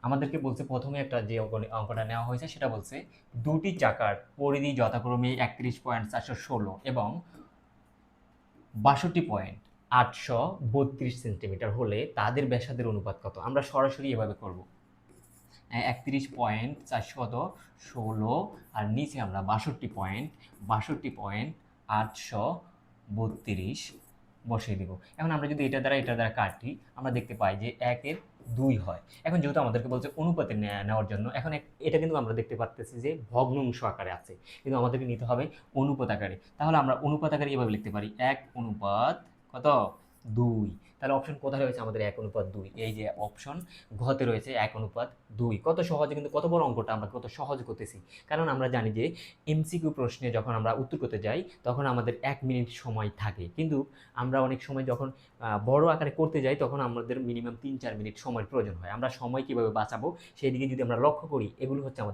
আমাদেরকে বলছে প্রথমে একটা যে অঙ্কটা নেওয়া হয়েছে সেটা বলছে দুটি চাকার পরিধি যথাক্রমে 31.416 এবং 62.832 সেন্টিমিটার হলে তাদের ব্যাসার্ধের অনুপাত কত? আমরা সরাসরি এভাবে করব। 31.416 আর নিচে আমরা 62.832 বসিয়ে দিব। এখন আমরা যদি এটা দ্বারা কাটি, আমরা দেখতে পাই যে 1-এর 2 হয়। এখন যেহেতু আমাদেরকে বলছে অনুপাতে নেওয়ার জন্য, এখন এটা কিন্তু আমরা দেখতে পারতেছি যে ভগ্নাংশ আকারে আছে, কিন্তু আমাদেরকে নিতে হবে অনুপাত আকারে। তাহলে আমরা অনুপাত আকারে এভাবে লিখতে পারি 1 অনুপাত কত? 2। তাহলে অপশন কোথায় রয়েছে আমাদের? 1 অনুপাত 2। এই যে অপশন ঘতে রয়েছে 1 অনুপাত 2। কত সহজে, কিন্তু কত বড় অঙ্কটা আমরা কত সহজ করতেছি। কারণ আমরা জানি যে এমসিকিউ প্রশ্নে যখন আমরা উত্তর করতে যাই তখন আমাদের 1 মিনিট সময় থাকে, কিন্তু আমরা অনেক সময় যখন বড় আকারে করতে যাই তখন আমাদের মিনিমাম 3-4 মিনিট সময়ের প্রয়োজন হয়। আমরা সময় কিভাবে বাঁচাবো সেই দিকে যদি আমরা লক্ষ্য করি, এগুলো হচ্ছে আমাদের